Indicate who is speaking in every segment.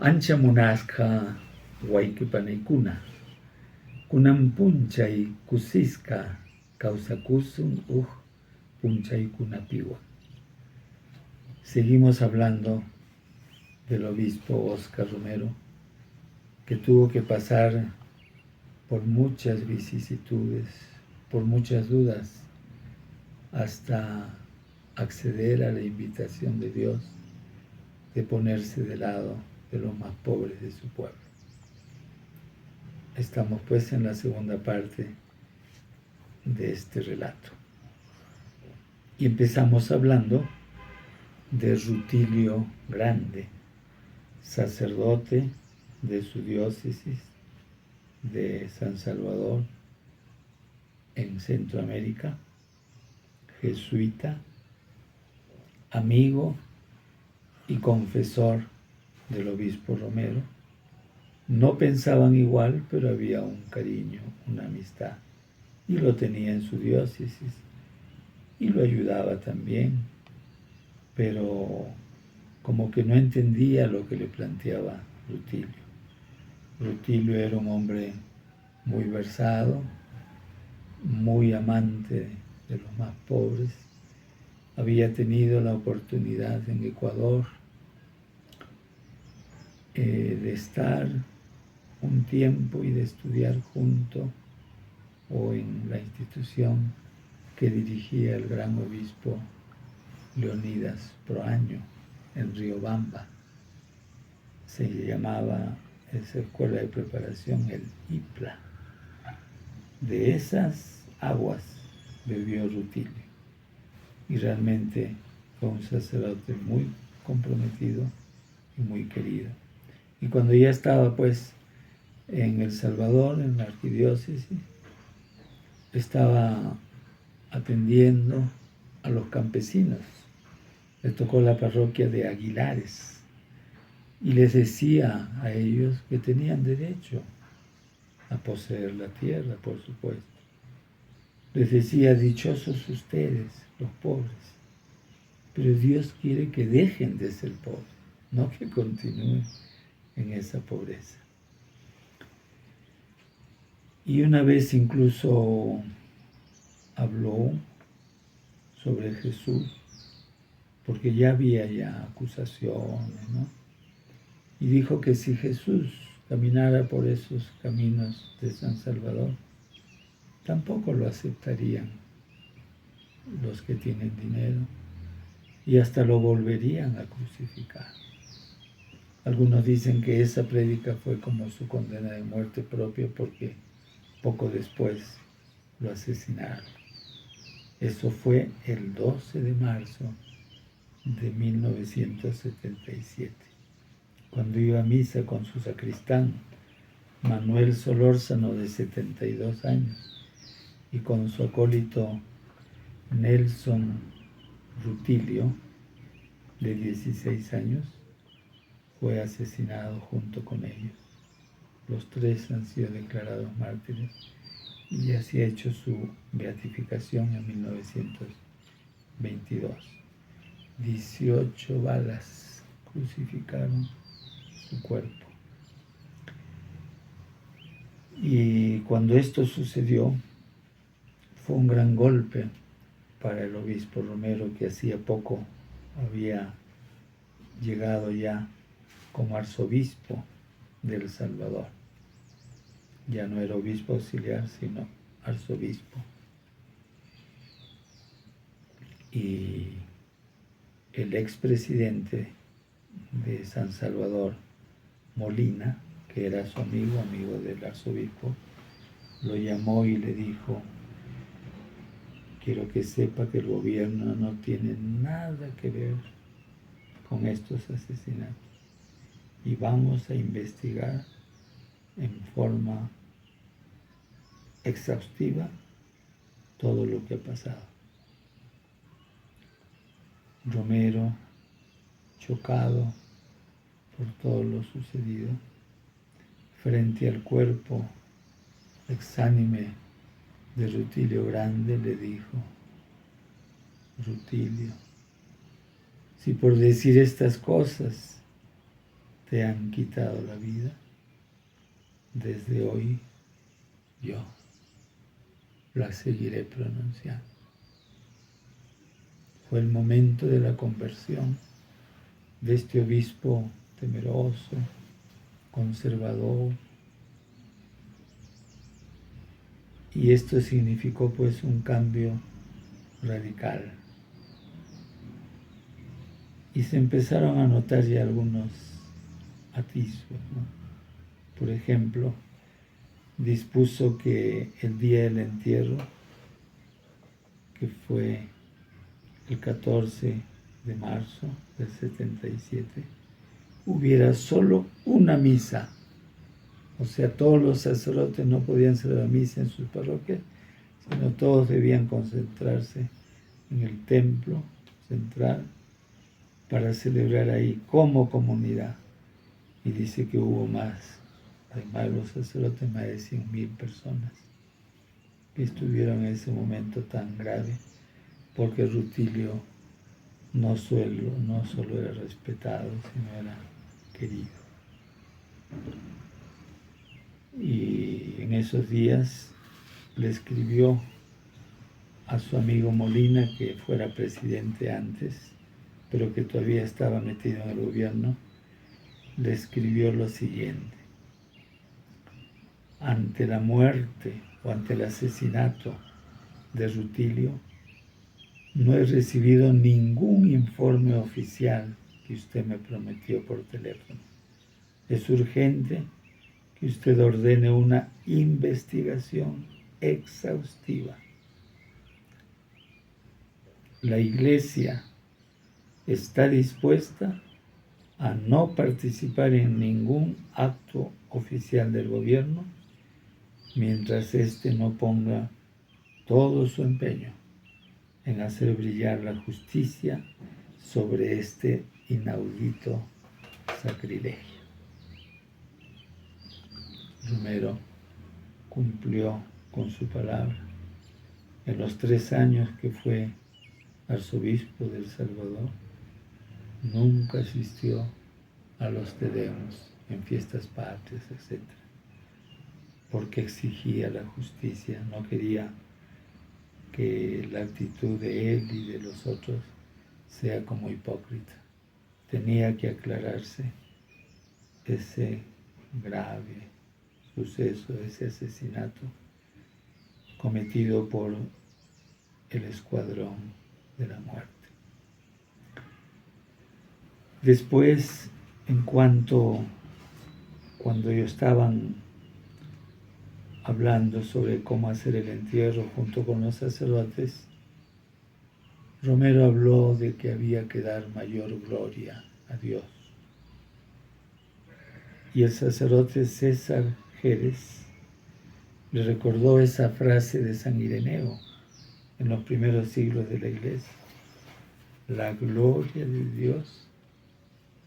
Speaker 1: Ancha munasqa wayqipanaykuna, kunan punchay kusisqa kawsakusun punchaykunapiwan. Seguimos hablando del obispo Óscar Romero, que tuvo que pasar por muchas vicisitudes, por muchas dudas, hasta acceder a la invitación de Dios de ponerse del lado de los más pobres de su pueblo. Estamos pues en la segunda parte de este relato. Y empezamos hablando de Rutilio Grande, sacerdote de su diócesis de San Salvador en Centroamérica, jesuita, amigo y confesor del obispo Romero. No pensaban igual, pero había un cariño, una amistad, y lo tenía en su diócesis, y lo ayudaba también, pero como que no entendía lo que le planteaba Rutilio. Rutilio era un hombre muy versado, muy amante de los más pobres. Había tenido la oportunidad en Ecuador de estar un tiempo y de estudiar junto o en la institución que dirigía el gran obispo Leonidas Proaño en Riobamba. Se llamaba esa escuela de preparación el IPLA. De esas aguas bebió Rutilio y realmente fue un sacerdote muy comprometido y muy querido. Y cuando ya estaba pues en El Salvador, en la arquidiócesis, estaba atendiendo a los campesinos. Le tocó la parroquia de Aguilares y les decía a ellos que tenían derecho a poseer la tierra, por supuesto. Les decía, dichosos ustedes, los pobres, pero Dios quiere que dejen de ser pobres, no que continúen en esa pobreza. Y una vez incluso habló sobre Jesús, porque ya había acusaciones, ¿no? Y dijo que si Jesús caminara por esos caminos de San Salvador, tampoco lo aceptarían los que tienen dinero y hasta lo volverían a crucificar. Algunos dicen que esa prédica fue como su condena de muerte propia porque poco después lo asesinaron. Eso fue el 12 de marzo de 1977, cuando iba a misa con su sacristán, Manuel Solórzano, de 72 años, y con su acólito Nelson Rutilio, de 16 años, fue asesinado junto con ellos. Los tres han sido declarados mártires y así ha hecho su beatificación en 1922. 18 balas crucificaron su cuerpo. Y cuando esto sucedió, fue un gran golpe para el obispo Romero, que hacía poco había llegado ya como arzobispo de El Salvador. Ya no era obispo auxiliar, sino arzobispo. Y el expresidente de San Salvador, Molina, que era su amigo del arzobispo, lo llamó y le dijo: quiero que sepa que el gobierno no tiene nada que ver con estos asesinatos y vamos a investigar en forma exhaustiva todo lo que ha pasado. Romero, chocado por todo lo sucedido, frente al cuerpo exánime de Rutilio Grande, le dijo: Rutilio, si por decir estas cosas te han quitado la vida, desde hoy yo la seguiré pronunciando. Fue el momento de la conversión de este obispo temeroso, conservador, y esto significó pues un cambio radical. Y se empezaron a notar ya algunos atisbos, ¿no? Por ejemplo, dispuso que el día del entierro, que fue el 14 de marzo del 77, hubiera solo una misa. O sea, todos los sacerdotes no podían celebrar misa en sus parroquias, sino todos debían concentrarse en el templo central para celebrar ahí como comunidad. Y dice que hubo más, además de los sacerdotes, más de 100.000 personas que estuvieron en ese momento tan grave, porque Rutilio no solo era respetado, sino era querido. Y en esos días le escribió a su amigo Molina, que fuera presidente antes, pero que todavía estaba metido en el gobierno, le escribió lo siguiente: ante la muerte o ante el asesinato de Rutilio, no he recibido ningún informe oficial que usted me prometió por teléfono. Es urgente que usted ordene una investigación exhaustiva. La Iglesia está dispuesta a no participar en ningún acto oficial del gobierno mientras éste no ponga todo su empeño en hacer brillar la justicia sobre este inaudito sacrilegio. Romero cumplió con su palabra. En los 3 años que fue arzobispo de El Salvador, nunca asistió a los Te Deums en fiestas patrias, etc., porque exigía la justicia, no quería que la actitud de él y de los otros sea como hipócrita. Tenía que aclararse ese grave suceso, ese asesinato cometido por el escuadrón de la muerte. Después, cuando ellos estaban hablando sobre cómo hacer el entierro junto con los sacerdotes, Romero habló de que había que dar mayor gloria a Dios. Y el sacerdote César Jerez le recordó esa frase de San Ireneo en los primeros siglos de la Iglesia: la gloria de Dios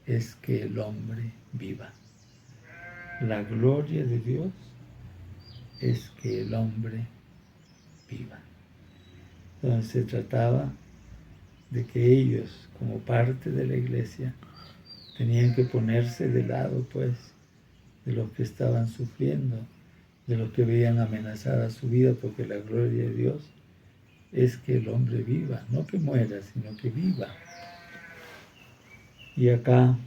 Speaker 1: es que el hombre viva. La gloria de Dios es que el hombre viva. Entonces se trataba de que ellos, como parte de la Iglesia, tenían que ponerse de lado, pues, de los que estaban sufriendo, de los que veían amenazada su vida, porque la gloria de Dios es que el hombre viva, no que muera, sino que viva. Y acá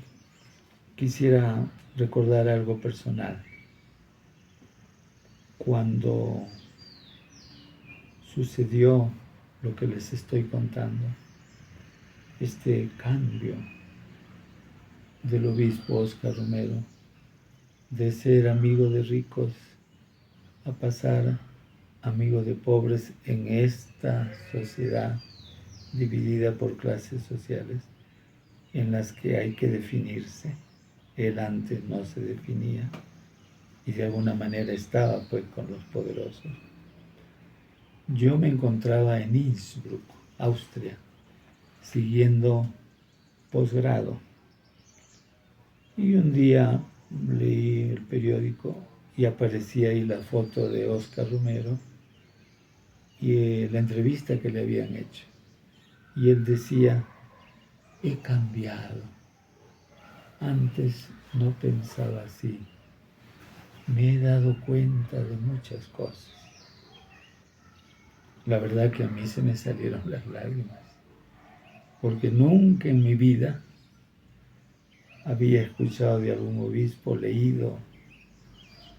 Speaker 1: quisiera recordar algo personal. Cuando sucedió lo que les estoy contando, este cambio del obispo Óscar Romero, de ser amigo de ricos a pasar amigo de pobres en esta sociedad dividida por clases sociales en las que hay que definirse. Él antes no se definía y de alguna manera estaba pues con los poderosos. Yo me encontraba en Innsbruck, Austria, siguiendo posgrado. Y un día leí el periódico y aparecía ahí la foto de Óscar Romero y la entrevista que le habían hecho. Y él decía: he cambiado. Antes no pensaba así. Me he dado cuenta de muchas cosas. La verdad que a mí se me salieron las lágrimas, porque nunca en mi vida había escuchado de algún obispo, leído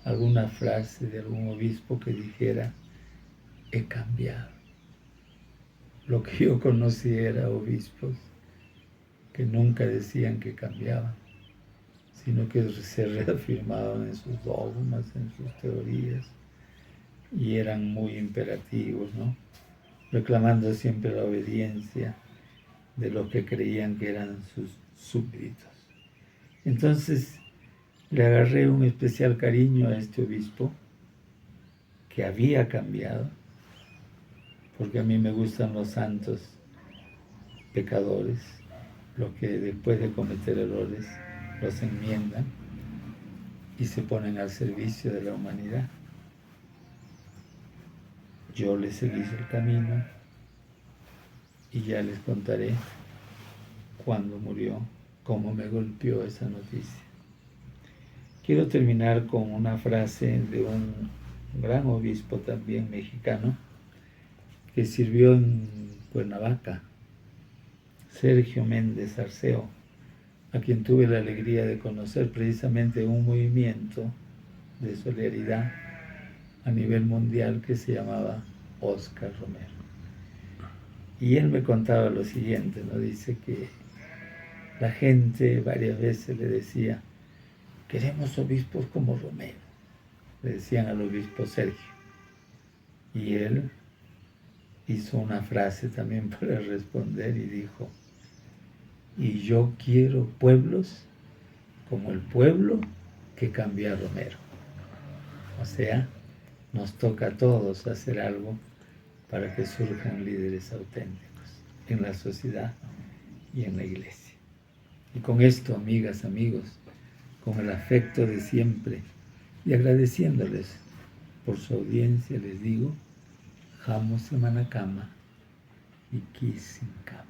Speaker 1: alguna frase de algún obispo que dijera, he cambiado. Lo que yo conocí era obispos que nunca decían que cambiaban, sino que se reafirmaban en sus dogmas, en sus teorías, y eran muy imperativos, ¿no? Reclamando siempre la obediencia de los que creían que eran sus súbditos. Entonces le agarré un especial cariño a este obispo que había cambiado, porque a mí me gustan los santos pecadores, los que después de cometer errores los enmiendan y se ponen al servicio de la humanidad. Yo les seguí el camino y ya les contaré cuándo murió, cómo me golpeó esa noticia. Quiero terminar con una frase de un gran obispo también mexicano que sirvió en Cuernavaca, Sergio Méndez Arceo, a quien tuve la alegría de conocer precisamente en un movimiento de solidaridad a nivel mundial que se llamaba Óscar Romero. Y él me contaba lo siguiente, ¿no? Dice que la gente varias veces le decía, queremos obispos como Romero, le decían al obispo Sergio. Y él hizo una frase también para responder y dijo, y yo quiero pueblos como el pueblo que cambió a Romero. O sea, nos toca a todos hacer algo para que surjan líderes auténticos en la sociedad y en la iglesia. Y con esto, amigas, amigos, con el afecto de siempre y agradeciéndoles por su audiencia, les digo, Jamo semana cama y Kiss sin cama.